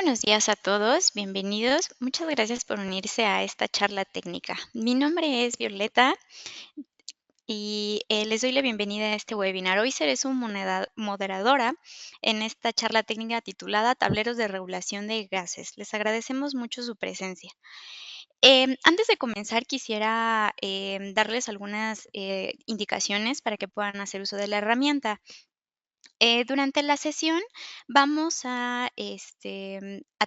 buenos días a todos, bienvenidos. Muchas gracias por unirse a esta charla técnica. Mi nombre es Violeta y les doy la bienvenida a este webinar. Hoy seré su moderadora en esta charla técnica titulada Tableros de regulación de gases. Les agradecemos mucho su presencia. Antes de comenzar, quisiera darles algunas indicaciones para que puedan hacer uso de la herramienta. Durante la sesión vamos a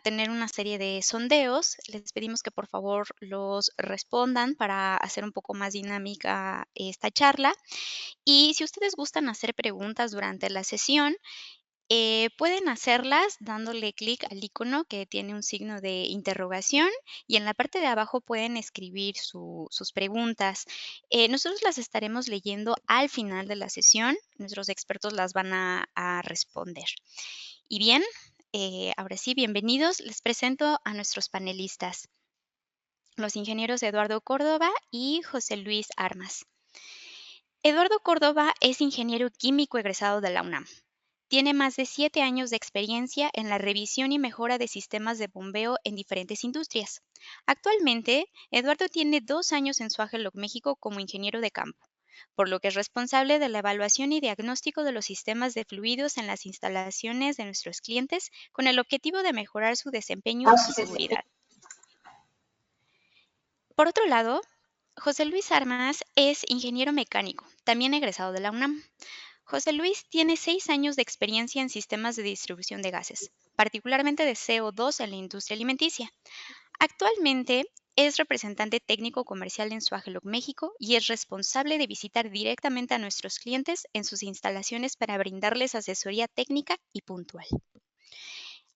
tener una serie de sondeos. Les pedimos que por favor los respondan para hacer un poco más dinámica esta charla. Y si ustedes gustan hacer preguntas durante la sesión, pueden hacerlas dándole clic al icono que tiene un signo de interrogación y en la parte de abajo pueden escribir sus preguntas. Nosotros las estaremos leyendo al final de la sesión. Nuestros expertos las van a responder. Y bien, ahora sí, bienvenidos. Les presento a nuestros panelistas, los ingenieros Eduardo Córdoba y José Luis Armas. Eduardo Córdoba es ingeniero químico egresado de la UNAM. Tiene más de 7 años de experiencia en la revisión y mejora de sistemas de bombeo en diferentes industrias. Actualmente, Eduardo tiene 2 años en Suagelog, México, como ingeniero de campo, por lo que es responsable de la evaluación y diagnóstico de los sistemas de fluidos en las instalaciones de nuestros clientes con el objetivo de mejorar su desempeño y seguridad. Por otro lado, José Luis Armas es ingeniero mecánico, también egresado de la UNAM. José Luis tiene 6 años de experiencia en sistemas de distribución de gases, particularmente de CO2 en la industria alimenticia. Actualmente es representante técnico comercial en Suagelog, México, y es responsable de visitar directamente a nuestros clientes en sus instalaciones para brindarles asesoría técnica y puntual.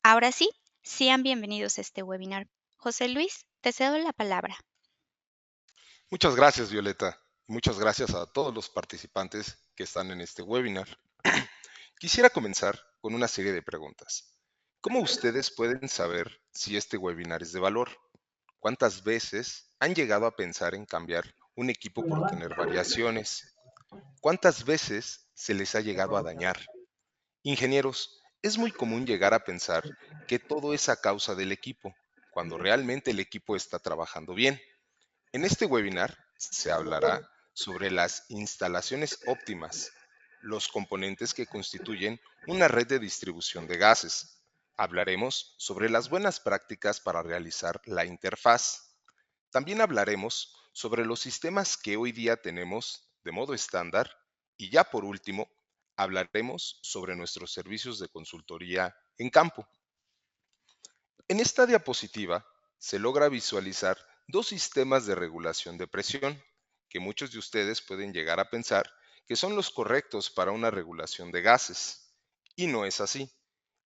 Ahora sí, sean bienvenidos a este webinar. José Luis, te cedo la palabra. Muchas gracias, Violeta. Muchas gracias a todos los participantes que están en este webinar. Quisiera comenzar con una serie de preguntas. ¿Cómo ustedes pueden saber si este webinar es de valor? ¿Cuántas veces han llegado a pensar en cambiar un equipo por tener variaciones? ¿Cuántas veces se les ha llegado a dañar? Ingenieros, es muy común llegar a pensar que todo es a causa del equipo, cuando realmente el equipo está trabajando bien. En este webinar se hablará sobre las instalaciones óptimas, los componentes que constituyen una red de distribución de gases. Hablaremos sobre las buenas prácticas para realizar la interfaz. También hablaremos sobre los sistemas que hoy día tenemos de modo estándar y ya por último, hablaremos sobre nuestros servicios de consultoría en campo. En esta diapositiva se logra visualizar dos sistemas de regulación de presión, que muchos de ustedes pueden llegar a pensar que son los correctos para una regulación de gases. Y no es así.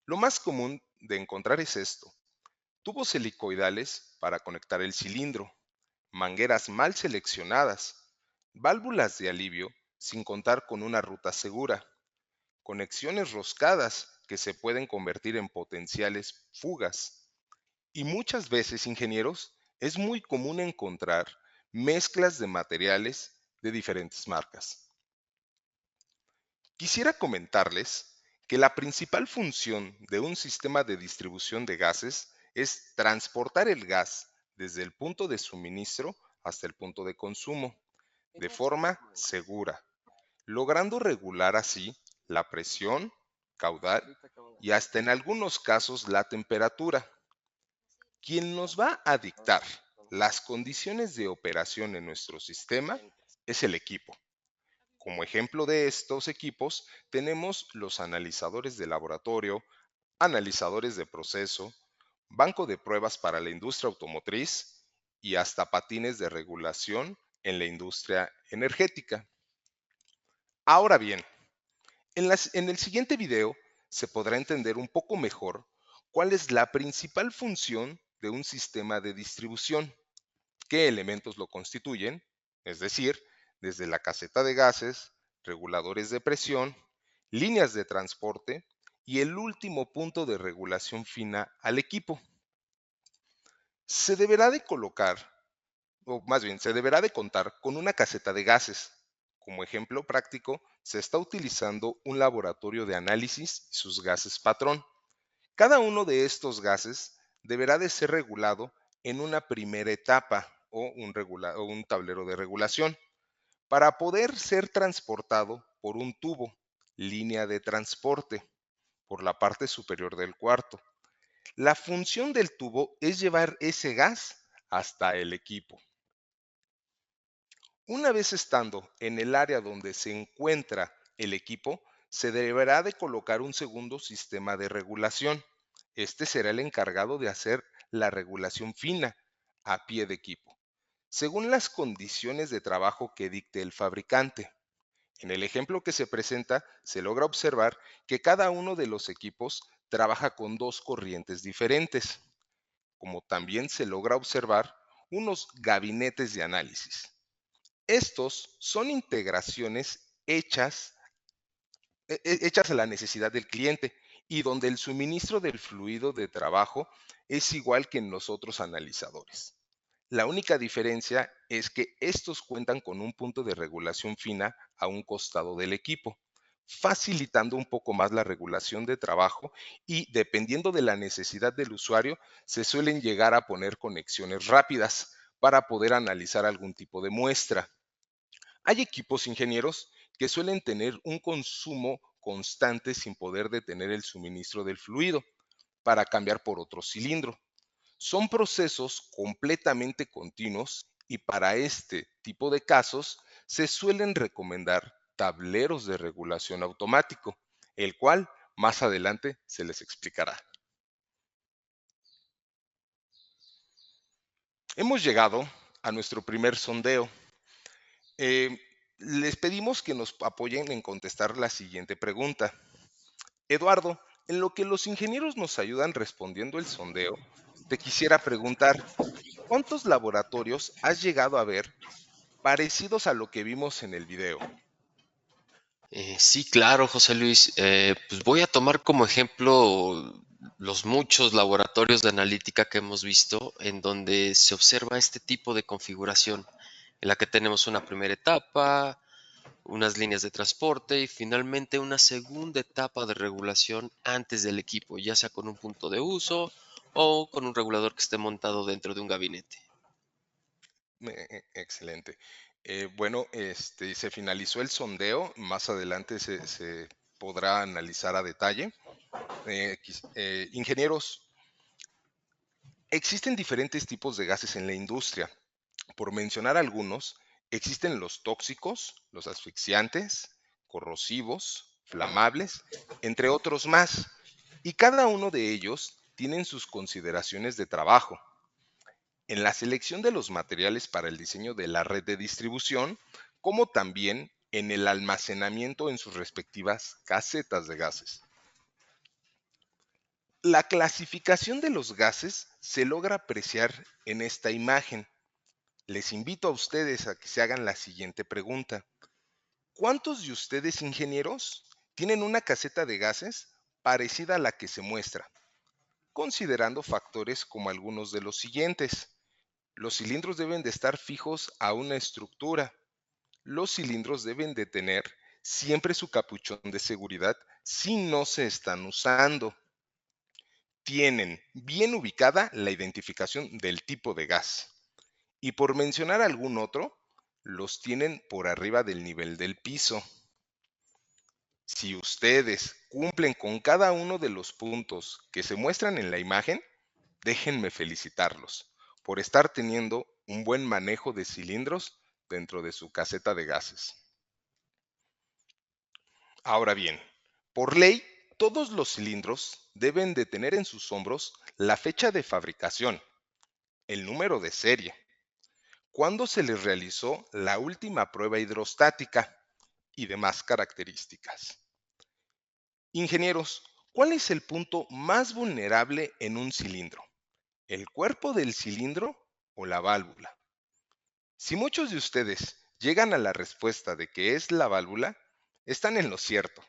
Lo más común de encontrar es esto: tubos helicoidales para conectar el cilindro, mangueras mal seleccionadas, válvulas de alivio sin contar con una ruta segura, conexiones roscadas que se pueden convertir en potenciales fugas. Y muchas veces, ingenieros, es muy común encontrar mezclas de materiales de diferentes marcas. Quisiera comentarles que la principal función de un sistema de distribución de gases es transportar el gas desde el punto de suministro hasta el punto de consumo de forma segura, logrando regular así la presión, caudal y hasta en algunos casos la temperatura. Quien nos va a dictar las condiciones de operación en nuestro sistema es el equipo. Como ejemplo de estos equipos tenemos los analizadores de laboratorio, analizadores de proceso, banco de pruebas para la industria automotriz y hasta patines de regulación en la industria energética. Ahora bien, en el siguiente video se podrá entender un poco mejor cuál es la principal función de un sistema de distribución, qué elementos lo constituyen, es decir, desde la caseta de gases, reguladores de presión, líneas de transporte y el último punto de regulación fina al equipo. Se deberá de colocar, o más bien, se deberá de contar con una caseta de gases. Como ejemplo práctico, se está utilizando un laboratorio de análisis y sus gases patrón, Cada uno de estos gases deberá de ser regulado en una primera etapa o un tablero de regulación para poder ser transportado por un tubo, línea de transporte, por la parte superior del cuarto. La función del tubo es llevar ese gas hasta el equipo. Una vez estando en el área donde se encuentra el equipo, se deberá de colocar un segundo sistema de regulación. Este será el encargado de hacer la regulación fina a pie de equipo, según las condiciones de trabajo que dicte el fabricante. En el ejemplo que se presenta, se logra observar que cada uno de los equipos trabaja con dos corrientes diferentes, como también se logra observar unos gabinetes de análisis. Estos son integraciones hechas a la necesidad del cliente y donde el suministro del fluido de trabajo es igual que en los otros analizadores. La única diferencia es que estos cuentan con un punto de regulación fina a un costado del equipo, facilitando un poco más la regulación de trabajo y dependiendo de la necesidad del usuario, se suelen llegar a poner conexiones rápidas para poder analizar algún tipo de muestra. Hay equipos ingenieros que suelen tener un consumo constante sin poder detener el suministro del fluido para cambiar por otro cilindro. Son procesos completamente continuos y para este tipo de casos se suelen recomendar tableros de regulación automático, el cual más adelante se les explicará. Hemos llegado a nuestro primer sondeo. Eh, Les pedimos que nos apoyen en contestar la siguiente pregunta. Eduardo, en lo que los ingenieros nos ayudan respondiendo el sondeo, te quisiera preguntar, ¿cuántos laboratorios has llegado a ver parecidos a lo que vimos en el video? Sí, claro, José Luis. Pues voy a tomar como ejemplo los muchos laboratorios de analítica que hemos visto en donde se observa este tipo de configuración, en la que tenemos una primera etapa, unas líneas de transporte y finalmente una segunda etapa de regulación antes del equipo, ya sea con un punto de uso o con un regulador que esté montado dentro de un gabinete. Excelente. Bueno, se finalizó el sondeo, más adelante se podrá analizar a detalle. Ingenieros, existen diferentes tipos de gases en la industria. Por mencionar algunos, existen los tóxicos, los asfixiantes, corrosivos, flamables, entre otros más, y cada uno de ellos tienen sus consideraciones de trabajo. En la selección de los materiales para el diseño de la red de distribución, como también en el almacenamiento en sus respectivas casetas de gases. La clasificación de los gases se logra apreciar en esta imagen. Les invito a ustedes a que se hagan la siguiente pregunta. ¿Cuántos de ustedes, ingenieros, tienen una caseta de gases parecida a la que se muestra? Considerando factores como algunos de los siguientes. Los cilindros deben de estar fijos a una estructura. Los cilindros deben de tener siempre su capuchón de seguridad si no se están usando. Tienen bien ubicada la identificación del tipo de gas. Y por mencionar algún otro, los tienen por arriba del nivel del piso. Si ustedes cumplen con cada uno de los puntos que se muestran en la imagen, déjenme felicitarlos por estar teniendo un buen manejo de cilindros dentro de su caseta de gases. Ahora bien, por ley, todos los cilindros deben de tener en sus hombros la fecha de fabricación, el número de serie, cuándo se les realizó la última prueba hidrostática y demás características. Ingenieros, ¿cuál es el punto más vulnerable en un cilindro? ¿El cuerpo del cilindro o la válvula? Si muchos de ustedes llegan a la respuesta de que es la válvula, están en lo cierto.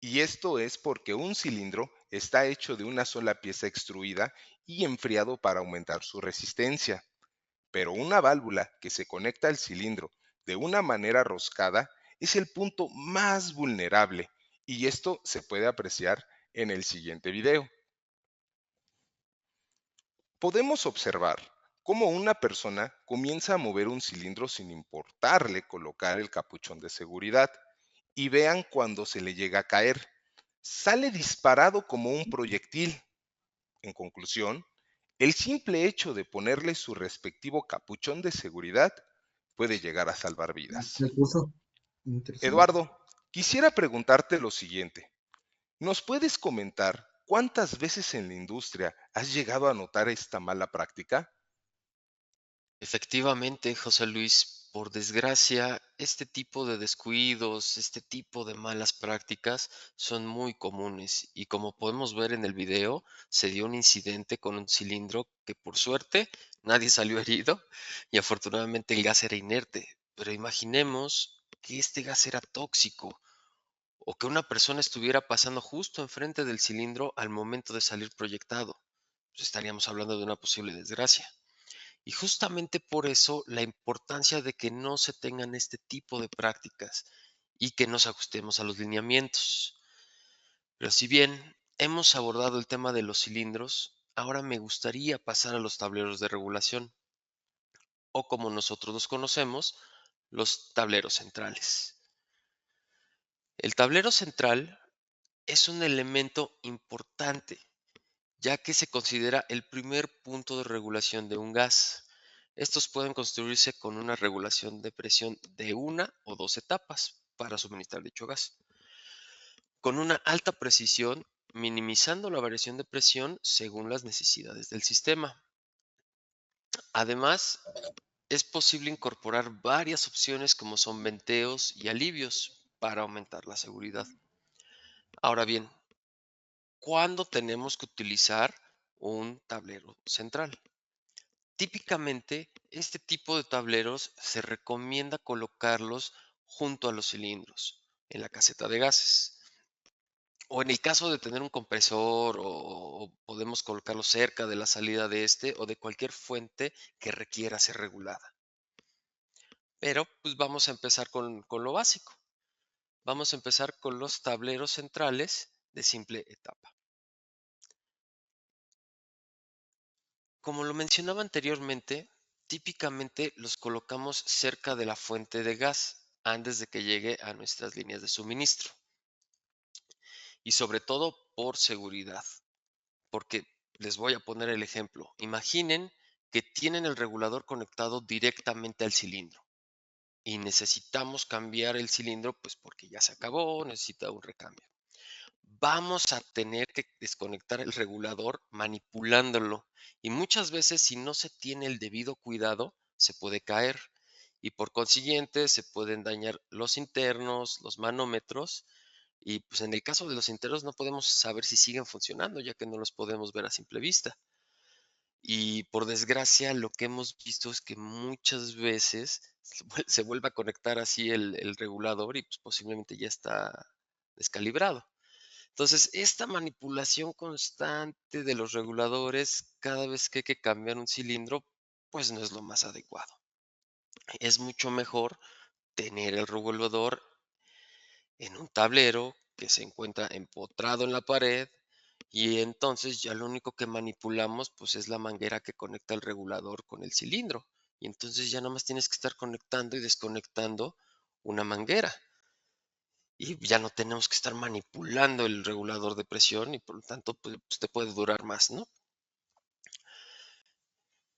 Y esto es porque un cilindro está hecho de una sola pieza extruida y enfriado para aumentar su resistencia. Pero una válvula que se conecta al cilindro de una manera roscada es el punto más vulnerable y esto se puede apreciar en el siguiente video. Podemos observar cómo una persona comienza a mover un cilindro sin importarle colocar el capuchón de seguridad y vean cuando se le llega a caer. Sale disparado como un proyectil. En conclusión, el simple hecho de ponerle su respectivo capuchón de seguridad puede llegar a salvar vidas. Recurso interesante. Eduardo, quisiera preguntarte lo siguiente. ¿Nos puedes comentar cuántas veces en la industria has llegado a notar esta mala práctica? Efectivamente, José Luis, por desgracia, este tipo de descuidos, este tipo de malas prácticas son muy comunes y como podemos ver en el video, se dio un incidente con un cilindro que por suerte nadie salió herido y afortunadamente el gas era inerte. Pero imaginemos que este gas era tóxico o que una persona estuviera pasando justo enfrente del cilindro al momento de salir proyectado. Pues estaríamos hablando de una posible desgracia. Y justamente por eso la importancia de que no se tengan este tipo de prácticas y que nos ajustemos a los lineamientos. Pero si bien hemos abordado el tema de los cilindros, ahora me gustaría pasar a los tableros de regulación, o como nosotros los conocemos, los tableros centrales. El tablero central es un elemento importante, ya que se considera el primer punto de regulación de un gas. Estos pueden construirse con una regulación de presión de una o dos etapas para suministrar dicho gas, con una alta precisión, minimizando la variación de presión según las necesidades del sistema. Además, es posible incorporar varias opciones como son venteos y alivios para aumentar la seguridad. Ahora bien, ¿cuándo tenemos que utilizar un tablero central? Típicamente, este tipo de tableros se recomienda colocarlos junto a los cilindros, en la caseta de gases. O en el caso de tener un compresor, o podemos colocarlo cerca de la salida de este o de cualquier fuente que requiera ser regulada. Pero pues vamos a empezar con lo básico. Vamos a empezar con los tableros centrales de simple etapa. Como lo mencionaba anteriormente, típicamente los colocamos cerca de la fuente de gas antes de que llegue a nuestras líneas de suministro. Y sobre todo por seguridad, porque les voy a poner el ejemplo. Imaginen que tienen el regulador conectado directamente al cilindro y necesitamos cambiar el cilindro, pues porque ya se acabó, necesita un recambio. Vamos a tener que desconectar el regulador manipulándolo y muchas veces si no se tiene el debido cuidado se puede caer y por consiguiente se pueden dañar los internos, los manómetros y pues en el caso de los internos no podemos saber si siguen funcionando ya que no los podemos ver a simple vista. Y por desgracia lo que hemos visto es que muchas veces se vuelve a conectar así el regulador y pues posiblemente ya está descalibrado. Entonces, esta manipulación constante de los reguladores cada vez que hay que cambiar un cilindro, pues no es lo más adecuado. Es mucho mejor tener el regulador en un tablero que se encuentra empotrado en la pared y entonces ya lo único que manipulamos pues es la manguera que conecta el regulador con el cilindro. Y entonces ya nada más tienes que estar conectando y desconectando una manguera. Y ya no tenemos que estar manipulando el regulador de presión y por lo tanto pues, te puede durar más, ¿no?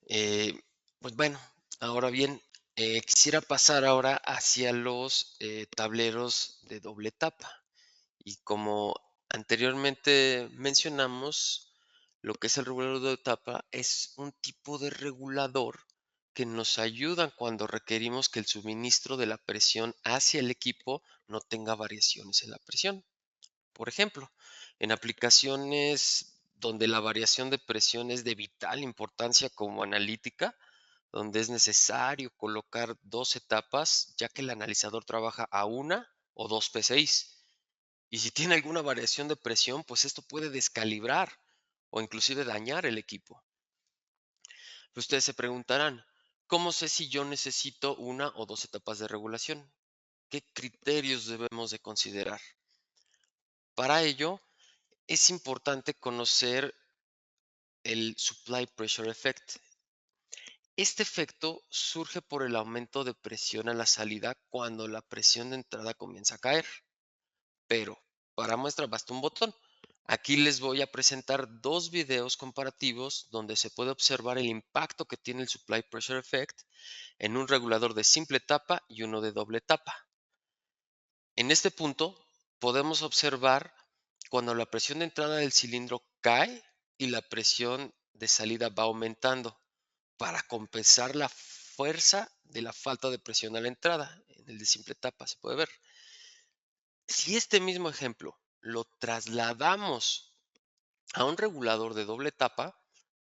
Eh, pues bueno, ahora bien, quisiera pasar ahora hacia los tableros de doble etapa. Y como anteriormente mencionamos, lo que es el regulador de etapa es un tipo de regulador que nos ayuda cuando requerimos que el suministro de la presión hacia el equipo no tenga variaciones en la presión. Por ejemplo, en aplicaciones donde la variación de presión es de vital importancia como analítica, donde es necesario colocar dos etapas, ya que el analizador trabaja a una o dos PSIs. Y si tiene alguna variación de presión, pues esto puede descalibrar o inclusive dañar el equipo. Ustedes se preguntarán, ¿cómo sé si yo necesito una o dos etapas de regulación? ¿Qué criterios debemos de considerar? Para ello, es importante conocer el Supply Pressure Effect. Este efecto surge por el aumento de presión a la salida cuando la presión de entrada comienza a caer. Pero para muestra basta un botón. Aquí les voy a presentar dos videos comparativos donde se puede observar el impacto que tiene el Supply Pressure Effect en un regulador de simple tapa y uno de doble tapa. En este punto podemos observar cuando la presión de entrada del cilindro cae y la presión de salida va aumentando para compensar la fuerza de la falta de presión a la entrada. En el de simple tapa se puede ver. Si este mismo ejemplo lo trasladamos a un regulador de doble tapa,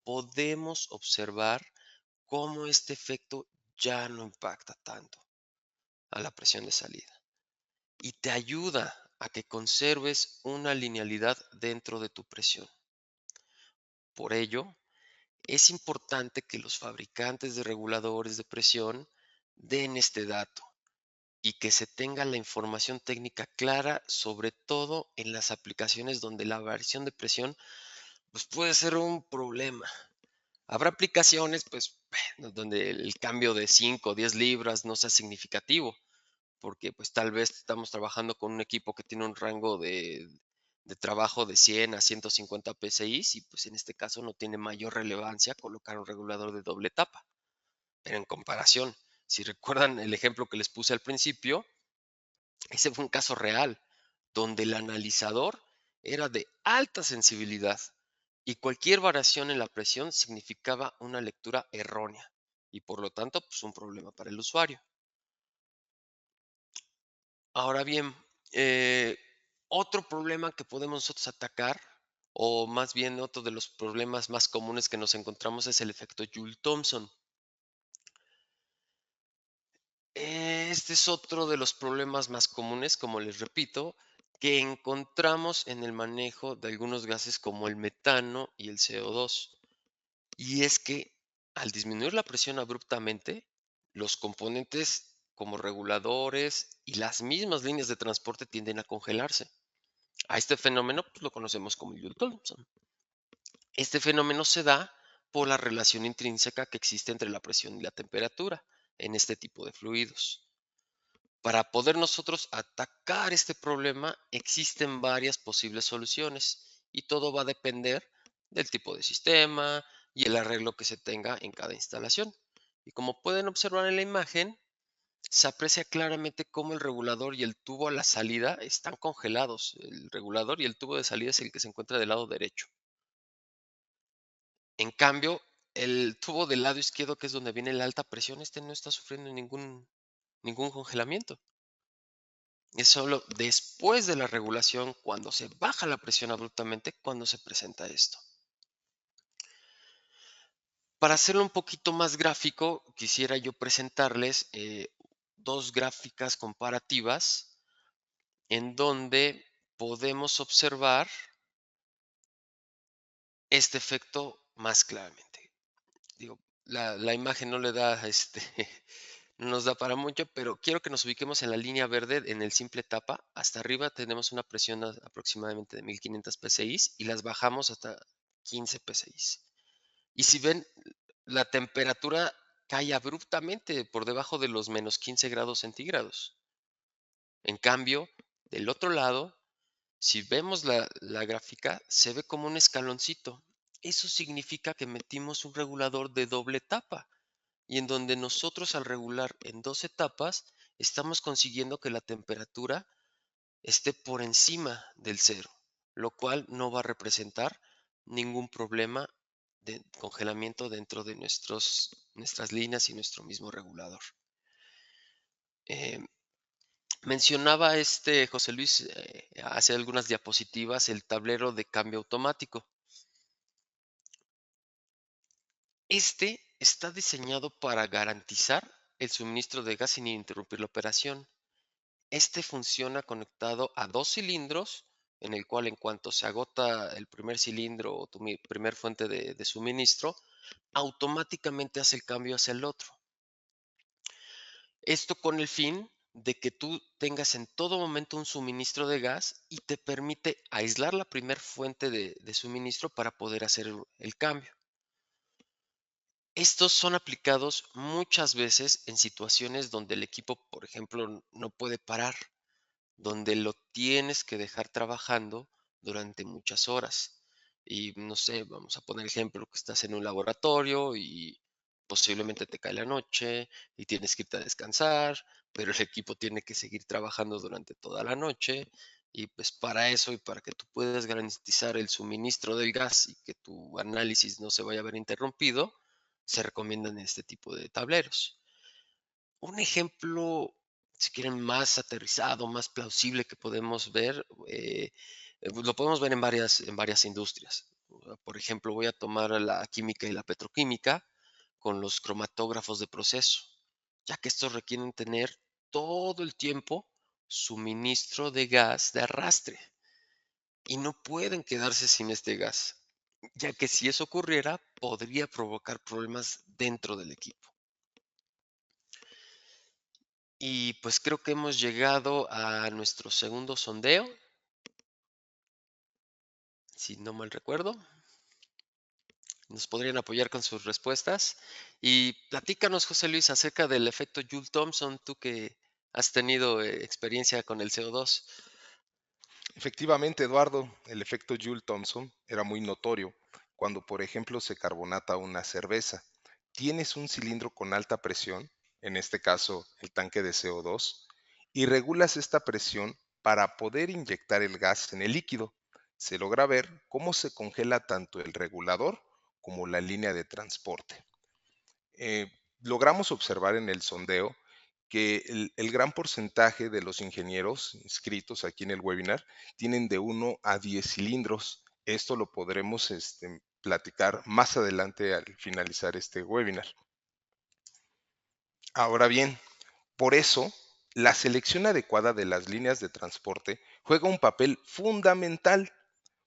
podemos observar cómo este efecto ya no impacta tanto a la presión de salida y te ayuda a que conserves una linealidad dentro de tu presión. Por ello, es importante que los fabricantes de reguladores de presión den este dato y que se tenga la información técnica clara, sobre todo en las aplicaciones donde la variación de presión pues, puede ser un problema. Habrá aplicaciones pues, donde el cambio de 5 o 10 libras no sea significativo, porque pues tal vez estamos trabajando con un equipo que tiene un rango de trabajo de 100 a 150 PSI y pues en este caso no tiene mayor relevancia colocar un regulador de doble tapa. Pero en comparación, si recuerdan el ejemplo que les puse al principio, ese fue un caso real, donde el analizador era de alta sensibilidad y cualquier variación en la presión significaba una lectura errónea y por lo tanto pues un problema para el usuario. Ahora bien, otro problema que podemos nosotros atacar, o más bien otro de los problemas más comunes que nos encontramos es el efecto Joule-Thomson. Este es otro de los problemas más comunes, como les repito, que encontramos en el manejo de algunos gases como el metano y el CO2. Y es que al disminuir la presión abruptamente, los componentes como reguladores y las mismas líneas de transporte tienden a congelarse. A este fenómeno pues, lo conocemos como el Joule-Thomson. Este fenómeno se da por la relación intrínseca que existe entre la presión y la temperatura en este tipo de fluidos. Para poder nosotros atacar este problema, existen varias posibles soluciones y todo va a depender del tipo de sistema y el arreglo que se tenga en cada instalación. Y como pueden observar en la imagen, se aprecia claramente cómo el regulador y el tubo a la salida están congelados. El regulador y el tubo de salida es el que se encuentra del lado derecho. En cambio, el tubo del lado izquierdo, que es donde viene la alta presión, este no está sufriendo ningún congelamiento. Es solo después de la regulación, cuando se baja la presión abruptamente, cuando se presenta esto. Para hacerlo un poquito más gráfico, quisiera yo presentarles dos gráficas comparativas en donde podemos observar este efecto más claramente. Digo, la imagen no le da no nos da para mucho, pero quiero que nos ubiquemos en la línea verde en el simple tapa. Hasta arriba tenemos una presión aproximadamente de 1500 PSI y las bajamos hasta 15 PSI. Y si ven, la temperatura cae abruptamente por debajo de los menos 15 grados centígrados. En cambio, del otro lado, si vemos la gráfica, se ve como un escaloncito. Eso significa que metimos un regulador de doble tapa y en donde nosotros al regular en 2 etapas estamos consiguiendo que la temperatura esté por encima del cero, lo cual no va a representar ningún problema de congelamiento dentro de nuestras líneas y nuestro mismo regulador. Eh, Mencionaba José Luis hace algunas diapositivas el tablero de cambio automático. Este está diseñado para garantizar el suministro de gas sin interrumpir la operación. Este funciona conectado a 2 cilindros, en el cual en cuanto se agota el primer cilindro o tu primer fuente de suministro, automáticamente hace el cambio hacia el otro. Esto con el fin de que tú tengas en todo momento un suministro de gas y te permite aislar la primer fuente de suministro para poder hacer el cambio. Estos son aplicados muchas veces en situaciones donde el equipo, por ejemplo, no puede parar, donde lo tienes que dejar trabajando durante muchas horas. Y no sé, vamos a poner ejemplo que estás en un laboratorio y posiblemente te cae la noche y tienes que irte a descansar, pero el equipo tiene que seguir trabajando durante toda la noche. Y pues para eso y para que tú puedas garantizar el suministro del gas y que tu análisis no se vaya a ver interrumpido, se recomiendan este tipo de tableros. Un ejemplo, si quieren, más aterrizado, más plausible que podemos ver, lo podemos ver en varias industrias. Por ejemplo, voy a tomar la química y la petroquímica con los cromatógrafos de proceso, ya que estos requieren tener todo el tiempo suministro de gas de arrastre y no pueden quedarse sin este gas, ya que si eso ocurriera, podría provocar problemas dentro del equipo. Y pues creo que hemos llegado a nuestro segundo sondeo, si no mal recuerdo. Nos podrían apoyar con sus respuestas. Y platícanos, José Luis, acerca del efecto Joule-Thomson, tú que has tenido experiencia con el CO2. Efectivamente, Eduardo, el efecto Joule-Thomson era muy notorio cuando, por ejemplo, se carbonata una cerveza. Tienes un cilindro con alta presión, en este caso el tanque de CO2, y regulas esta presión para poder inyectar el gas en el líquido. Se logra ver cómo se congela tanto el regulador como la línea de transporte. Eh, Logramos observar en el sondeo que el gran porcentaje de los ingenieros inscritos aquí en el webinar tienen de 1 a 10 cilindros. Esto lo podremos platicar más adelante al finalizar este webinar. Ahora bien, por eso, la selección adecuada de las líneas de transporte juega un papel fundamental.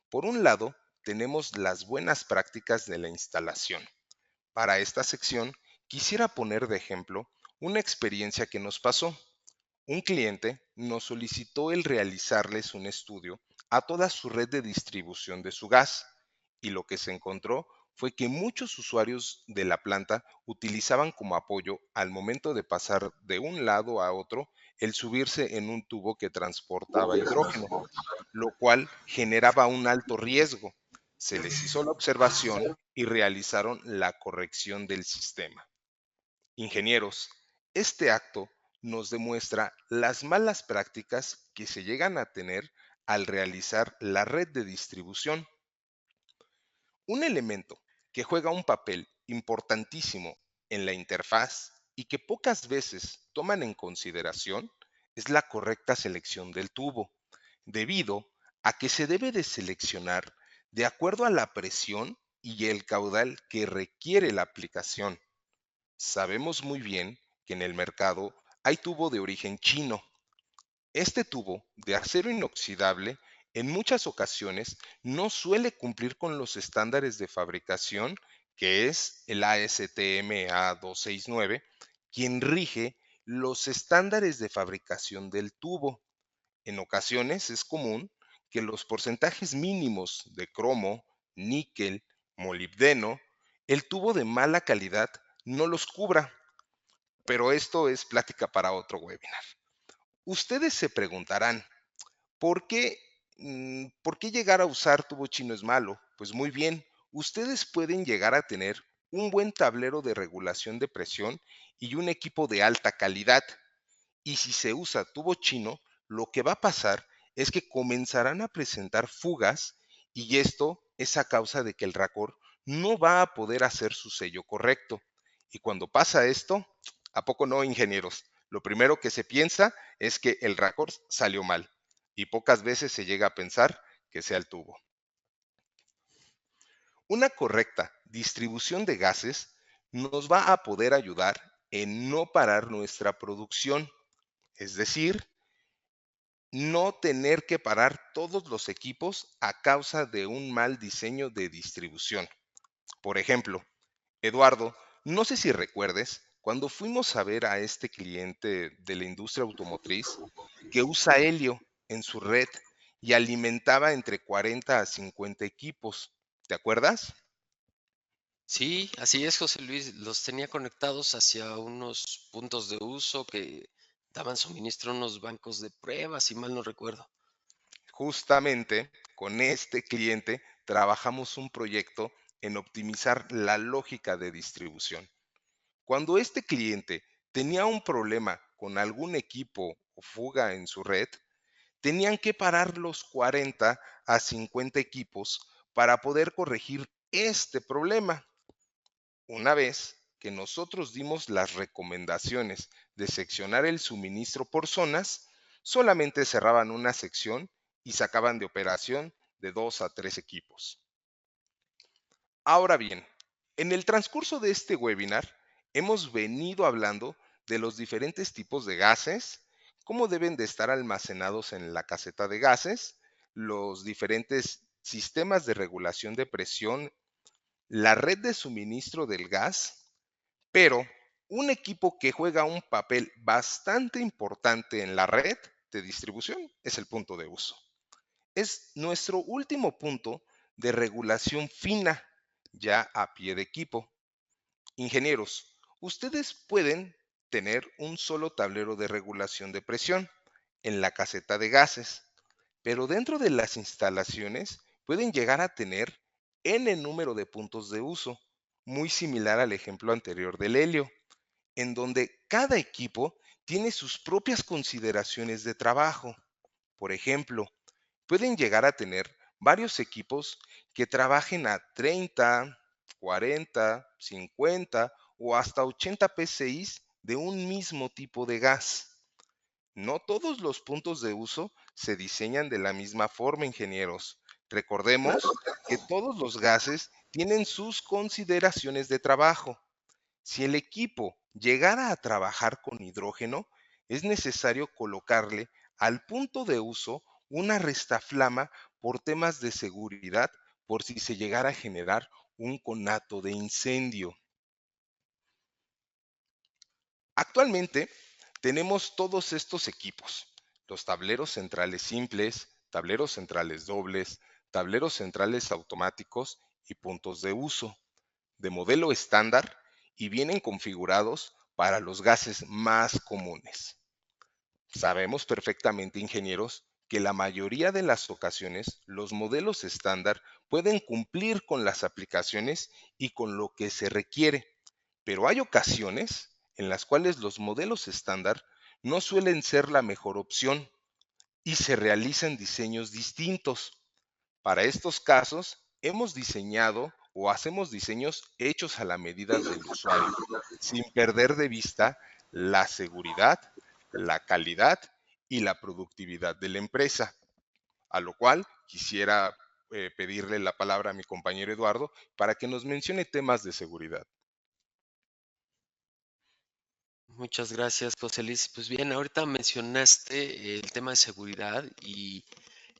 Por un lado, tenemos las buenas prácticas de la instalación. Para esta sección, quisiera poner de ejemplo una experiencia que nos pasó. Un cliente nos solicitó el realizarles un estudio a toda su red de distribución de su gas y lo que se encontró fue que muchos usuarios de la planta utilizaban como apoyo al momento de pasar de un lado a otro el subirse en un tubo que transportaba hidrógeno, lo cual generaba un alto riesgo. Se les hizo la observación y realizaron la corrección del sistema. Ingenieros, este acto nos demuestra las malas prácticas que se llegan a tener al realizar la red de distribución. Un elemento que juega un papel importantísimo en la interfaz y que pocas veces toman en consideración es la correcta selección del tubo, debido a que se debe de seleccionar de acuerdo a la presión y el caudal que requiere la aplicación. Sabemos muy bien que en el mercado hay tubo de origen chino. Este tubo de acero inoxidable en muchas ocasiones no suele cumplir con los estándares de fabricación, que es el ASTM A269, quien rige los estándares de fabricación del tubo. En ocasiones es común que los porcentajes mínimos de cromo, níquel, molibdeno, el tubo de mala calidad no los cubra, pero esto es plática para otro webinar. Ustedes se preguntarán, ¿por qué, ¿por qué llegar a usar tubo chino es malo? Pues muy bien, ustedes pueden llegar a tener un buen tablero de regulación de presión y un equipo de alta calidad. Y si se usa tubo chino, lo que va a pasar es que comenzarán a presentar fugas y esto es a causa de que el racor no va a poder hacer su sello correcto. Y cuando pasa esto, ¿a poco no, ingenieros? Lo primero que se piensa es que el racor salió mal y pocas veces se llega a pensar que sea el tubo. Una correcta distribución de gases nos va a poder ayudar en no parar nuestra producción, es decir, no tener que parar todos los equipos a causa de un mal diseño de distribución. Por ejemplo, Eduardo, no sé si recuerdes, cuando fuimos a ver a este cliente de la industria automotriz que usa helio en su red y alimentaba entre 40 a 50 equipos. ¿Te acuerdas? Sí, así es, José Luis. Los tenía conectados hacia unos puntos de uso que daban suministro a unos bancos de pruebas, si mal no recuerdo. Justamente con este cliente trabajamos un proyecto en optimizar la lógica de distribución. Cuando este cliente tenía un problema con algún equipo o fuga en su red, tenían que parar los 40 a 50 equipos para poder corregir este problema. Una vez que nosotros dimos las recomendaciones de seccionar el suministro por zonas, solamente cerraban una sección y sacaban de operación de 2 a 3 equipos. Ahora bien, en el transcurso de este webinar hemos venido hablando de los diferentes tipos de gases, cómo deben de estar almacenados en la caseta de gases, los diferentes sistemas de regulación de presión, la red de suministro del gas, pero un equipo que juega un papel bastante importante en la red de distribución es el punto de uso. Es nuestro último punto de regulación fina, ya a pie de equipo. Ingenieros, ustedes pueden tener un solo tablero de regulación de presión en la caseta de gases, pero dentro de las instalaciones pueden llegar a tener n número de puntos de uso, muy similar al ejemplo anterior del helio, en donde cada equipo tiene sus propias consideraciones de trabajo. Por ejemplo, pueden llegar a tener varios equipos que trabajen a 30, 40, 50 o hasta 80 PSI de un mismo tipo de gas. No todos los puntos de uso se diseñan de la misma forma, ingenieros. Recordemos que todos los gases tienen sus consideraciones de trabajo. Si el equipo llegara a trabajar con hidrógeno, es necesario colocarle al punto de uso una restaflama por temas de seguridad por si se llegara a generar un conato de incendio. Actualmente tenemos todos estos equipos, los tableros centrales simples, tableros centrales dobles, tableros centrales automáticos y puntos de uso de modelo estándar y vienen configurados para los gases más comunes. Sabemos perfectamente, ingenieros, que la mayoría de las ocasiones los modelos estándar pueden cumplir con las aplicaciones y con lo que se requiere, pero hay ocasiones en las cuales los modelos estándar no suelen ser la mejor opción y se realizan diseños distintos. Para estos casos, hemos diseñado o hacemos diseños hechos a la medida del usuario, sin perder de vista la seguridad, la calidad y la productividad de la empresa. A lo cual quisiera pedirle la palabra a mi compañero Eduardo para que nos mencione temas de seguridad. Muchas gracias, José Luis. Pues bien, ahorita mencionaste el tema de seguridad y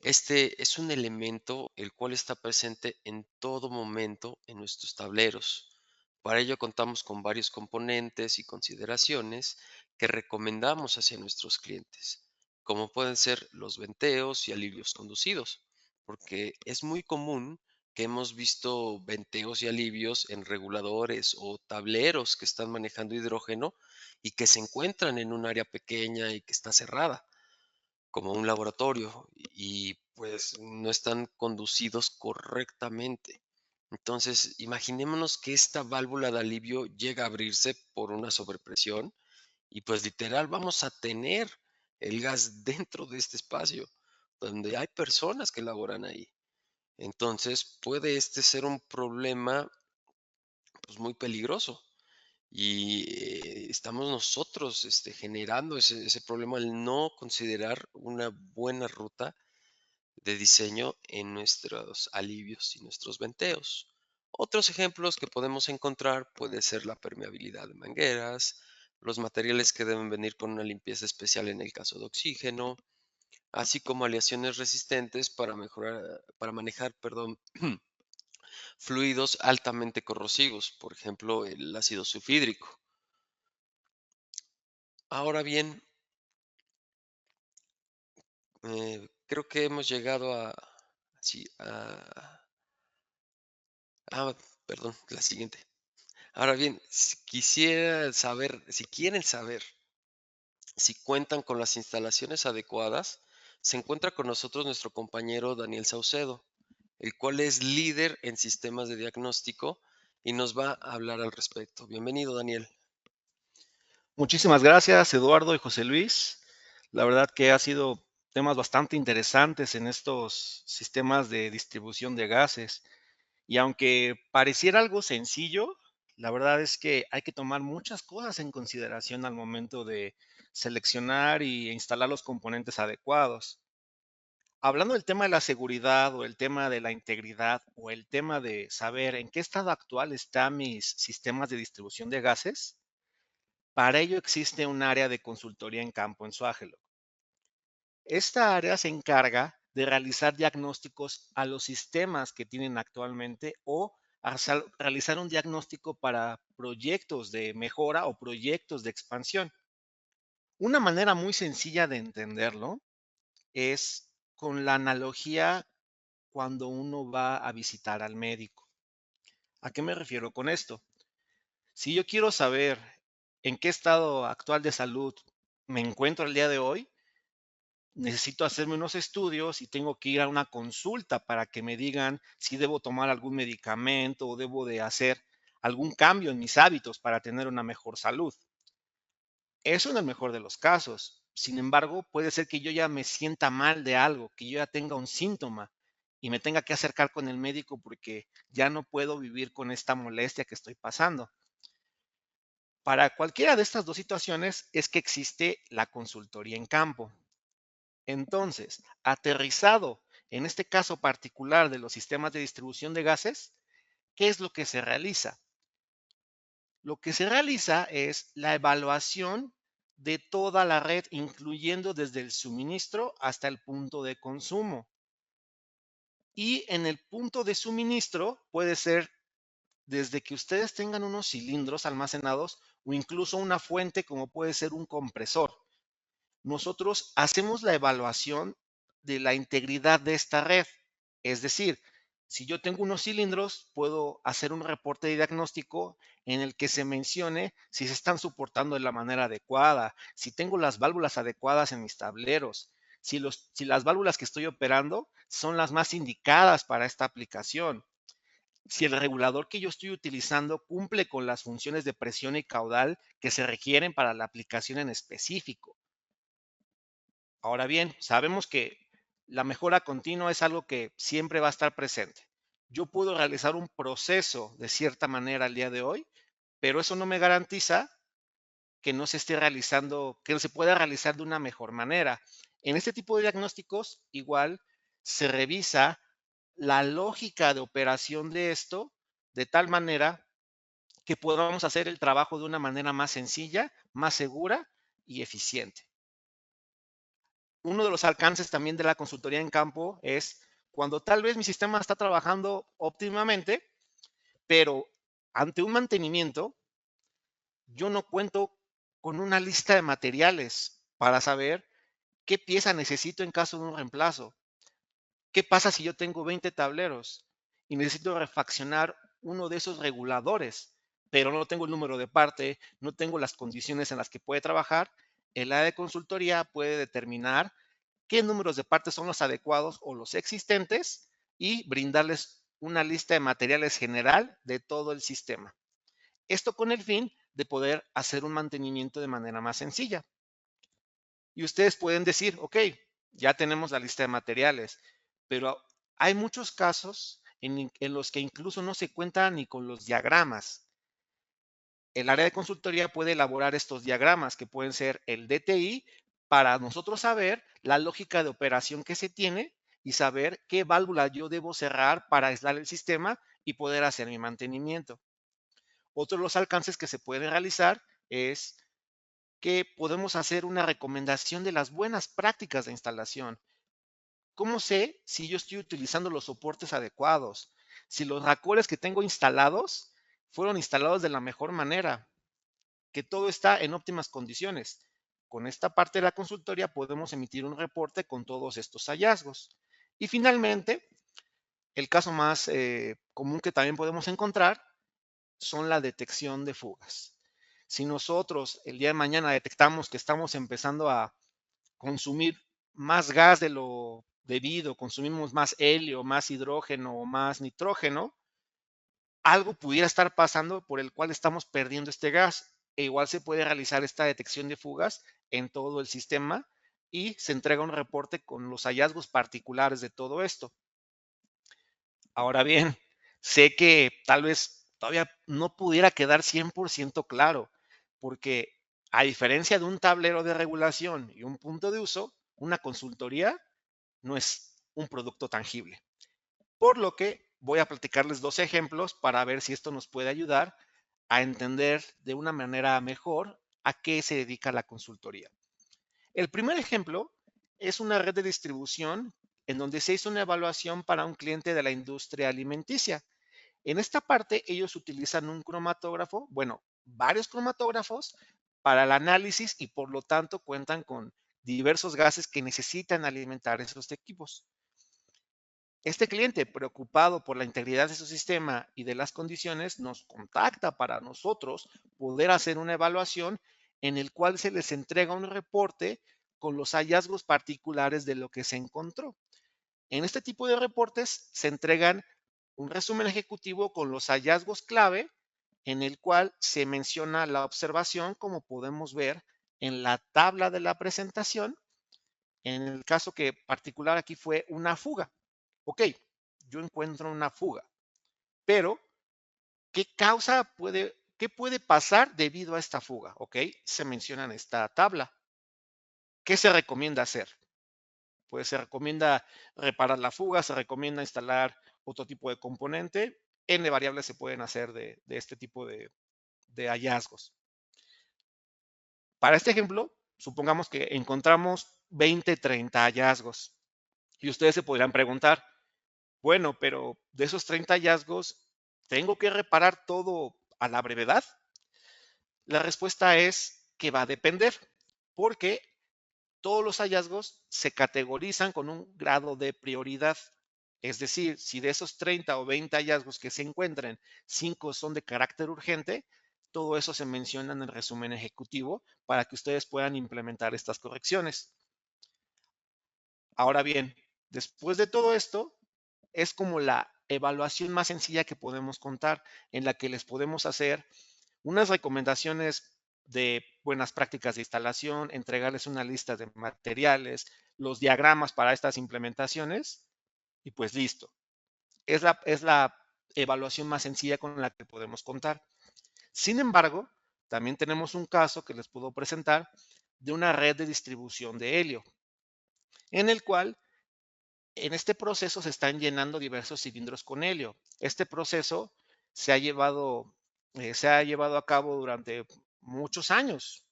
este es un elemento el cual está presente en todo momento en nuestros tableros. Para ello contamos con varios componentes y consideraciones que recomendamos hacia nuestros clientes, como pueden ser los venteos y alivios conducidos, porque es muy común que hemos visto venteos y alivios en reguladores o tableros que están manejando hidrógeno y que se encuentran en un área pequeña y que está cerrada como un laboratorio y pues no están conducidos correctamente. Entonces, imaginémonos que esta válvula de alivio llega a abrirse por una sobrepresión y pues literal vamos a tener el gas dentro de este espacio donde hay personas que laboran ahí. Entonces, puede este ser un problema pues muy peligroso y estamos nosotros generando ese problema al no considerar una buena ruta de diseño en nuestros alivios y nuestros venteos. Otros ejemplos que podemos encontrar puede ser la permeabilidad de mangueras, los materiales que deben venir con una limpieza especial en el caso de oxígeno, así como aleaciones resistentes para para manejar, perdón, fluidos altamente corrosivos, por ejemplo, el ácido sulfídrico. Ahora bien, creo que hemos llegado a, sí, ah, perdón, la siguiente. Ahora bien, si quieren saber si cuentan con las instalaciones adecuadas, se encuentra con nosotros nuestro compañero Daniel Saucedo, el cual es líder en sistemas de diagnóstico y nos va a hablar al respecto. Bienvenido, Daniel. Muchísimas gracias, Eduardo y José Luis. La verdad que ha sido temas bastante interesantes en estos sistemas de distribución de gases. Y aunque pareciera algo sencillo, la verdad es que hay que tomar muchas cosas en consideración al momento de seleccionar y instalar los componentes adecuados. Hablando del tema de la seguridad o el tema de la integridad o el tema de saber en qué estado actual están mis sistemas de distribución de gases, para ello existe un área de consultoría en campo en Swagelo. Esta área se encarga de realizar diagnósticos a los sistemas que tienen actualmente o realizar un diagnóstico para proyectos de mejora o proyectos de expansión. Una manera muy sencilla de entenderlo es con la analogía cuando uno va a visitar al médico. ¿A qué me refiero con esto? Si yo quiero saber en qué estado actual de salud me encuentro el día de hoy, necesito hacerme unos estudios y tengo que ir a una consulta para que me digan si debo tomar algún medicamento o debo de hacer algún cambio en mis hábitos para tener una mejor salud. Eso en el mejor de los casos. Sin embargo, puede ser que yo ya me sienta mal de algo, que yo ya tenga un síntoma y me tenga que acercar con el médico porque ya no puedo vivir con esta molestia que estoy pasando. Para cualquiera de estas dos situaciones es que existe la consultoría en campo. Entonces, aterrizado en este caso particular de los sistemas de distribución de gases, ¿qué es lo que se realiza? Lo que se realiza es la evaluación de toda la red, incluyendo desde el suministro hasta el punto de consumo. Y en el punto de suministro puede ser desde que ustedes tengan unos cilindros almacenados o incluso una fuente como puede ser un compresor. Nosotros hacemos la evaluación de la integridad de esta red. Es decir, si yo tengo unos cilindros, puedo hacer un reporte de diagnóstico en el que se mencione si se están soportando de la manera adecuada, si tengo las válvulas adecuadas en mis tableros, si las válvulas que estoy operando son las más indicadas para esta aplicación, si el regulador que yo estoy utilizando cumple con las funciones de presión y caudal que se requieren para la aplicación en específico. Ahora bien, sabemos que la mejora continua es algo que siempre va a estar presente. Yo puedo realizar un proceso de cierta manera al día de hoy, pero eso no me garantiza que no se esté realizando, que no se pueda realizar de una mejor manera. En este tipo de diagnósticos, igual se revisa la lógica de operación de esto de tal manera que podamos hacer el trabajo de una manera más sencilla, más segura y eficiente. Uno de los alcances también de la consultoría en campo es cuando tal vez mi sistema está trabajando óptimamente, pero ante un mantenimiento, yo no cuento con una lista de materiales para saber qué pieza necesito en caso de un reemplazo. ¿Qué pasa si yo tengo 20 tableros y necesito refaccionar uno de esos reguladores, pero no tengo el número de parte, no tengo las condiciones en las que puede trabajar? El área de consultoría puede determinar qué números de partes son los adecuados o los existentes y brindarles una lista de materiales general de todo el sistema. Esto con el fin de poder hacer un mantenimiento de manera más sencilla. Y ustedes pueden decir, ok, ya tenemos la lista de materiales, pero hay muchos casos en los que incluso no se cuenta ni con los diagramas. El área de consultoría puede elaborar estos diagramas que pueden ser el DTI para nosotros saber la lógica de operación que se tiene y saber qué válvula yo debo cerrar para aislar el sistema y poder hacer mi mantenimiento. Otro de los alcances que se pueden realizar es que podemos hacer una recomendación de las buenas prácticas de instalación. ¿Cómo sé si yo estoy utilizando los soportes adecuados? Si los racores que tengo instalados fueron instalados de la mejor manera, que todo está en óptimas condiciones. con esta parte de la consultoría podemos emitir un reporte con todos estos hallazgos. Y finalmente, el caso más común que también podemos encontrar son la detección de fugas. Si nosotros el día de mañana detectamos que estamos empezando a consumir más gas de lo debido, consumimos más helio, más hidrógeno o más nitrógeno, algo pudiera estar pasando por el cual estamos perdiendo este gas. E igual se puede realizar esta detección de fugas en todo el sistema y se entrega un reporte con los hallazgos particulares de todo esto. Ahora bien, sé que tal vez todavía no pudiera quedar 100% claro, porque a diferencia de un tablero de regulación y un punto de uso, una consultoría no es un producto tangible. Por lo que voy a platicarles dos ejemplos para ver si esto nos puede ayudar a entender de una manera mejor a qué se dedica la consultoría. El primer ejemplo es una red de distribución en donde se hizo una evaluación para un cliente de la industria alimenticia. En esta parte ellos utilizan un cromatógrafo, bueno, varios cromatógrafos para el análisis y por lo tanto cuentan con diversos gases que necesitan alimentar esos equipos. Este cliente, preocupado por la integridad de su sistema y de las condiciones, nos contacta para nosotros poder hacer una evaluación en el cual se les entrega un reporte con los hallazgos particulares de lo que se encontró. En este tipo de reportes se entregan un resumen ejecutivo con los hallazgos clave en el cual se menciona la observación, como podemos ver en la tabla de la presentación. En el caso que particular aquí fue una fuga. Ok, yo encuentro una fuga, pero ¿qué puede pasar debido a esta fuga? Ok, se menciona en esta tabla. ¿Qué se recomienda hacer? Pues se recomienda reparar la fuga, se recomienda instalar otro tipo de componente. N variables se pueden hacer de este tipo de hallazgos. Para este ejemplo, supongamos que encontramos 20, 30 hallazgos. Y ustedes se podrían preguntar, bueno, pero de esos 30 hallazgos, ¿tengo que reparar todo a la brevedad? La respuesta es que va a depender, porque todos los hallazgos se categorizan con un grado de prioridad. Es decir, si de esos 30 o 20 hallazgos que se encuentren, 5 son de carácter urgente, todo eso se menciona en el resumen ejecutivo para que ustedes puedan implementar estas correcciones. Ahora bien, después de todo esto, es como la evaluación más sencilla que podemos contar, en la que les podemos hacer unas recomendaciones de buenas prácticas de instalación, entregarles una lista de materiales, los diagramas para estas implementaciones y pues listo. Es la evaluación más sencilla con la que podemos contar. Sin embargo, también tenemos un caso que les puedo presentar de una red de distribución de helio, en el cual en este proceso se están llenando diversos cilindros con helio. Este proceso se ha llevado a cabo durante muchos años,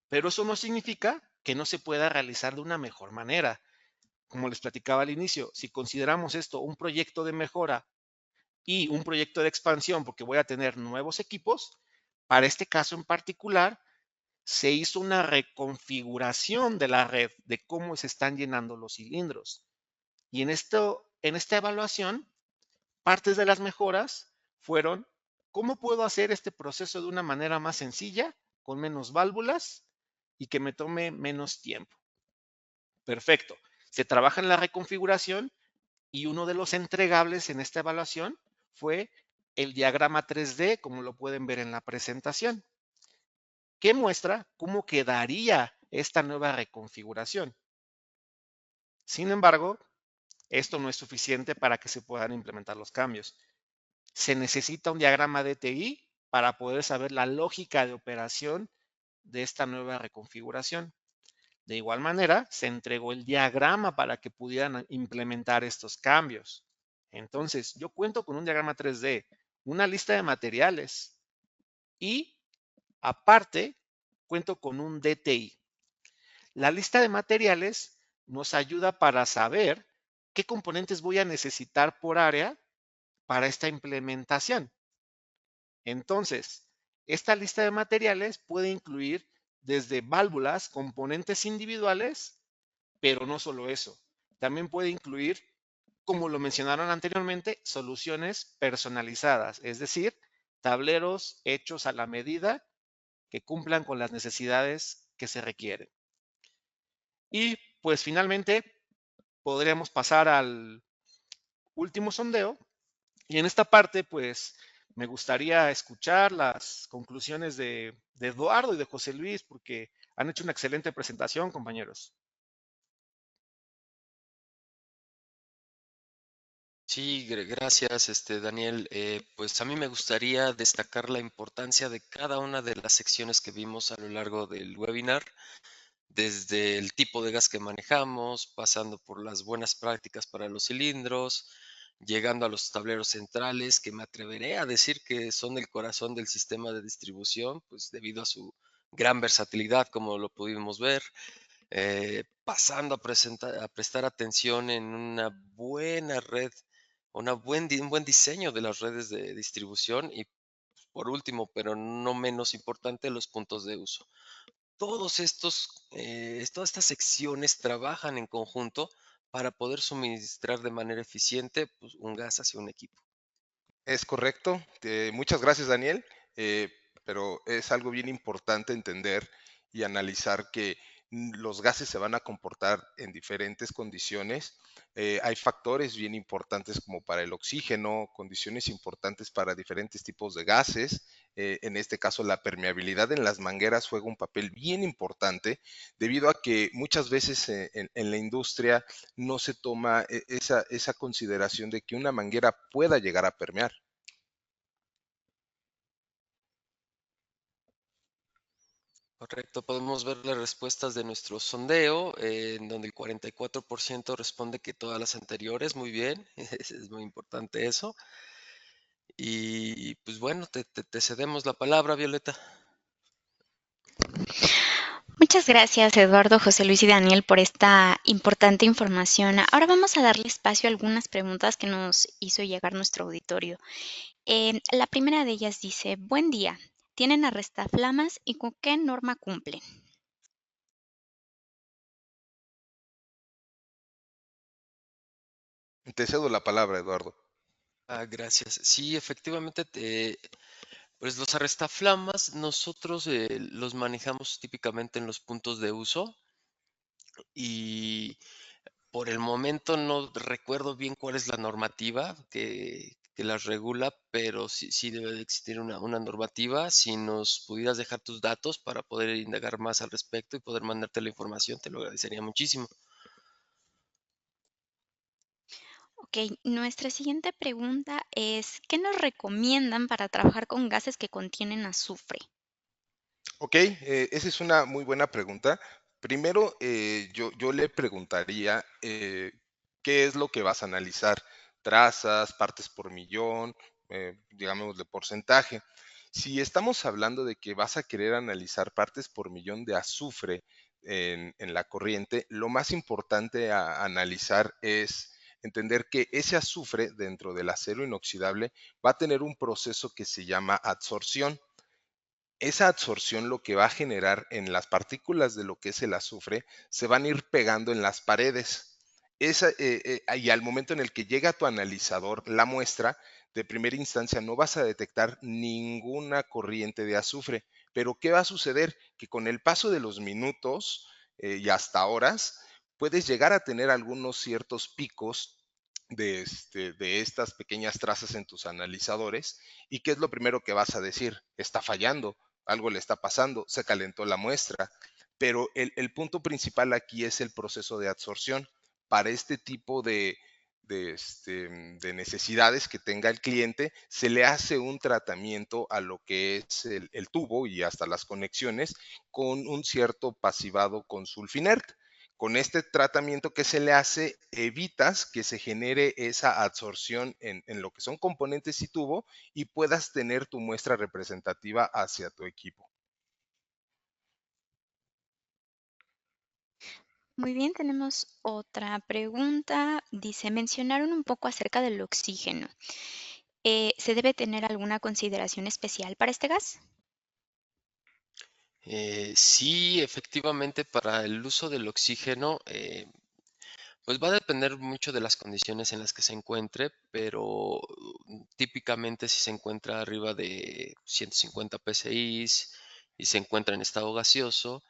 pero eso no significa que no se pueda realizar de una mejor manera. Como les platicaba al inicio, si consideramos esto un proyecto de mejora y un proyecto de expansión, porque voy a tener nuevos equipos, para este caso en particular, se hizo una reconfiguración de la red, de cómo se están llenando los cilindros. Y en esta evaluación, partes de las mejoras fueron cómo puedo hacer este proceso de una manera más sencilla, con menos válvulas y que me tome menos tiempo. Perfecto. Se trabaja en la reconfiguración y uno de los entregables en esta evaluación fue el diagrama 3D, como lo pueden ver en la presentación, que muestra cómo quedaría esta nueva reconfiguración. Sin embargo, esto no es suficiente para que se puedan implementar los cambios. Se necesita un diagrama DTI para poder saber la lógica de operación de esta nueva reconfiguración. De igual manera, se entregó el diagrama para que pudieran implementar estos cambios. Entonces, yo cuento con un diagrama 3D, una lista de materiales y, aparte, cuento con un DTI. La lista de materiales nos ayuda para saber qué componentes voy a necesitar por área para esta implementación. Entonces, esta lista de materiales puede incluir desde válvulas, componentes individuales, pero no solo eso. También puede incluir, como lo mencionaron anteriormente, soluciones personalizadas, es decir, tableros hechos a la medida que cumplan con las necesidades que se requieren. Y pues finalmente podríamos pasar al último sondeo. Y en esta parte, pues me gustaría escuchar las conclusiones de Eduardo y de José Luis, porque han hecho una excelente presentación, compañeros. Sí, gracias, Daniel. Pues a mí me gustaría destacar la importancia de cada una de las secciones que vimos a lo largo del webinar, desde el tipo de gas que manejamos, pasando por las buenas prácticas para los cilindros, llegando a los tableros centrales, que me atreveré a decir que son el corazón del sistema de distribución, pues debido a su gran versatilidad, como lo pudimos ver, pasando a prestar atención en una buena red, un buen diseño de las redes de distribución y por último, pero no menos importante, los puntos de uso. Todas estas secciones trabajan en conjunto para poder suministrar de manera eficiente, pues, un gas hacia un equipo. Es correcto. Muchas gracias, Daniel. Eh, pero es algo bien importante entender y analizar que los gases se van a comportar en diferentes condiciones. Hay factores bien importantes como para el oxígeno, condiciones importantes para diferentes tipos de gases. En este caso, la permeabilidad en las mangueras juega un papel bien importante debido a que muchas veces en la industria no se toma esa consideración de que una manguera pueda llegar a permear. Correcto, podemos ver las respuestas de nuestro sondeo, en donde el 44% responde que todas las anteriores, muy bien, es muy importante eso. Y pues bueno, te cedemos la palabra, Violeta. Muchas gracias, Eduardo, José Luis y Daniel, por esta importante información. Ahora vamos a darle espacio a algunas preguntas que nos hizo llegar nuestro auditorio. La primera de ellas dice, buen día, ¿tienen arrestaflamas y con qué norma cumplen? Te cedo la palabra, Eduardo. Gracias. Sí, efectivamente, pues los arrestaflamas nosotros los manejamos típicamente en los puntos de uso y por el momento no recuerdo bien cuál es la normativa que las regula, pero sí debe de existir una normativa. Si nos pudieras dejar tus datos para poder indagar más al respecto y poder mandarte la información, te lo agradecería muchísimo. Ok, nuestra siguiente pregunta es, ¿qué nos recomiendan para trabajar con gases que contienen azufre? Ok, esa es una muy buena pregunta. Primero, yo le preguntaría qué es lo que vas a analizar, trazas, partes por millón, digamos de porcentaje. Si estamos hablando de que vas a querer analizar partes por millón de azufre en la corriente, lo más importante a analizar es entender que ese azufre dentro del acero inoxidable va a tener un proceso que se llama adsorción. Esa adsorción lo que va a generar en las partículas de lo que es el azufre se van a ir pegando en las paredes. Y al momento en el que llega a tu analizador la muestra, de primera instancia no vas a detectar ninguna corriente de azufre. Pero ¿qué va a suceder? Que con el paso de los minutos y hasta horas, puedes llegar a tener algunos ciertos picos de estas pequeñas trazas en tus analizadores. ¿Y qué es lo primero que vas a decir? Está fallando, algo le está pasando, se calentó la muestra. Pero el punto principal aquí es el proceso de absorción. Para este tipo de necesidades que tenga el cliente, se le hace un tratamiento a lo que es el tubo y hasta las conexiones con un cierto pasivado con sulfinert. Con este tratamiento que se le hace, evitas que se genere esa absorción en lo que son componentes y tubo y puedas tener tu muestra representativa hacia tu equipo. Muy bien, tenemos otra pregunta. Dice, mencionaron un poco acerca del oxígeno. ¿Se debe tener alguna consideración especial para este gas? Sí, efectivamente, para el uso del oxígeno, pues va a depender mucho de las condiciones en las que se encuentre, pero típicamente si se encuentra arriba de 150 psi y se encuentra en estado gaseoso,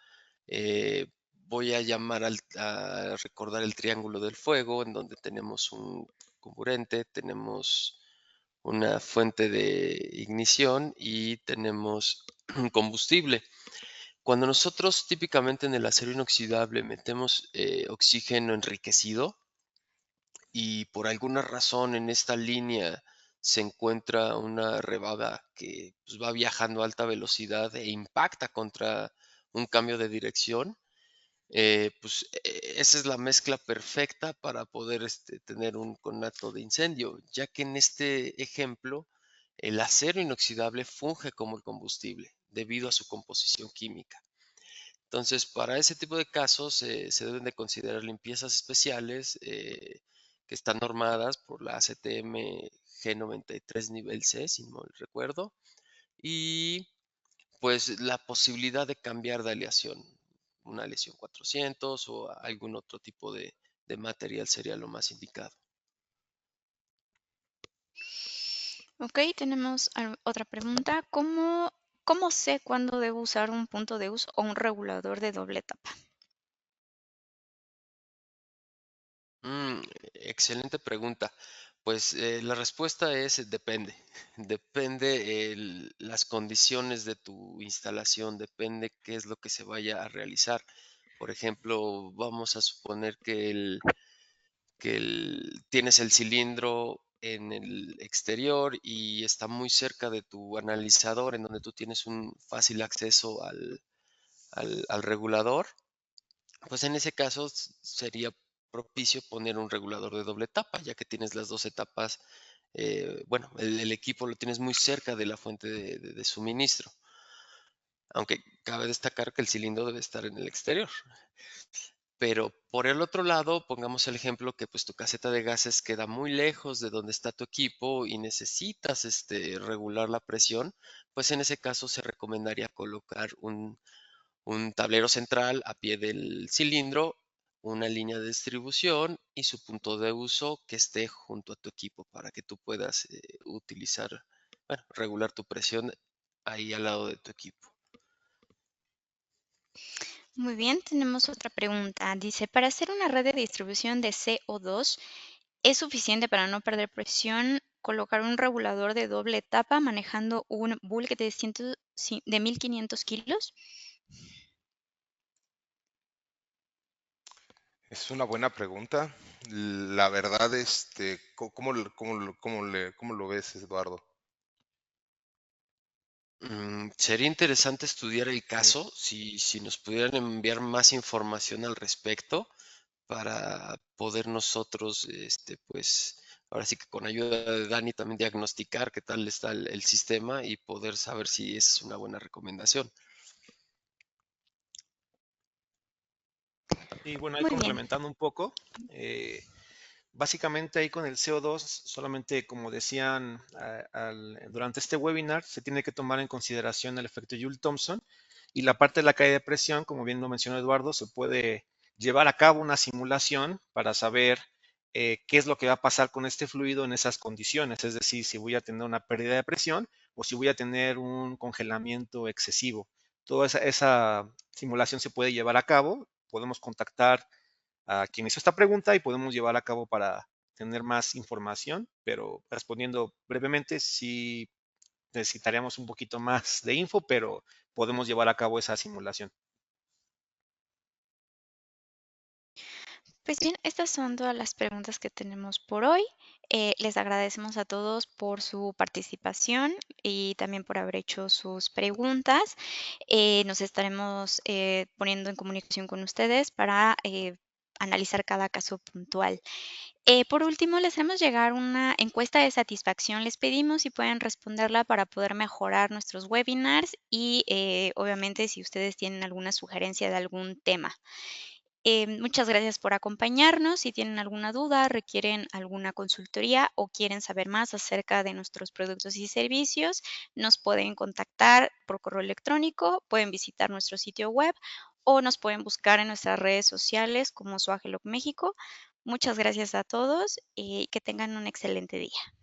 voy a llamar a recordar el triángulo del fuego, en donde tenemos un comburente, tenemos una fuente de ignición y tenemos un combustible. Cuando nosotros típicamente en el acero inoxidable metemos oxígeno enriquecido y por alguna razón en esta línea se encuentra una rebaba que pues, va viajando a alta velocidad e impacta contra un cambio de dirección, esa es la mezcla perfecta para poder tener un conato de incendio, ya que en este ejemplo el acero inoxidable funge como el combustible debido a su composición química. Entonces, para ese tipo de casos se deben de considerar limpiezas especiales que están normadas por la ACTM G93 nivel C, si no mal recuerdo, y pues la posibilidad de cambiar de aleación, una aleación 400 o algún otro tipo de material sería lo más indicado. Ok, tenemos otra pregunta. ¿Cómo sé cuándo debo usar un punto de uso o un regulador de doble tapa? Mm, Excelente pregunta. Pues la respuesta es depende. Depende las condiciones de tu instalación, depende qué es lo que se vaya a realizar. Por ejemplo, vamos a suponer tienes el cilindro en el exterior y está muy cerca de tu analizador, en donde tú tienes un fácil acceso al regulador. Pues en ese caso sería propicio poner un regulador de doble tapa, ya que tienes las dos etapas, bueno, el equipo lo tienes muy cerca de la fuente de suministro, aunque cabe destacar que el cilindro debe estar en el exterior. Pero por el otro lado, pongamos el ejemplo que pues tu caseta de gases queda muy lejos de donde está tu equipo y necesitas regular la presión, pues en ese caso se recomendaría colocar un tablero central a pie del cilindro, una línea de distribución y su punto de uso que esté junto a tu equipo para que tú puedas utilizar, bueno, regular tu presión ahí al lado de tu equipo. Muy bien, tenemos otra pregunta. Dice, para hacer una red de distribución de CO2, ¿es suficiente para no perder presión colocar un regulador de doble etapa manejando un bulk de 1500 kilos? Es una buena pregunta. La verdad, ¿cómo lo ves, Eduardo? Sería interesante estudiar el Sí. caso, si nos pudieran enviar más información al respecto para poder nosotros, pues, ahora sí que con ayuda de Dani también diagnosticar qué tal está el sistema y poder saber si es una buena recomendación. Y bueno, ahí Muy bien. complementando un poco, básicamente ahí con el CO2, solamente como decían durante este webinar, se tiene que tomar en consideración el efecto Joule-Thomson y la parte de la caída de presión, como bien lo mencionó Eduardo, se puede llevar a cabo una simulación para saber qué es lo que va a pasar con este fluido en esas condiciones, es decir, si voy a tener una pérdida de presión o si voy a tener un congelamiento excesivo. Toda esa simulación se puede llevar a cabo, podemos contactar a quien hizo esta pregunta y podemos llevar a cabo para tener más información, pero respondiendo brevemente, sí necesitaríamos un poquito más de info, pero podemos llevar a cabo esa simulación. Pues bien, estas son todas las preguntas que tenemos por hoy. Les agradecemos a todos por su participación y también por haber hecho sus preguntas. Nos estaremos poniendo en comunicación con ustedes para analizar cada caso puntual. Por último, les haremos llegar una encuesta de satisfacción. Les pedimos si pueden responderla para poder mejorar nuestros webinars y obviamente si ustedes tienen alguna sugerencia de algún tema. Muchas gracias por acompañarnos. Si tienen alguna duda, requieren alguna consultoría o quieren saber más acerca de nuestros productos y servicios, nos pueden contactar por correo electrónico, pueden visitar nuestro sitio web o nos pueden buscar en nuestras redes sociales como Suagelog México. Muchas gracias a todos y que tengan un excelente día.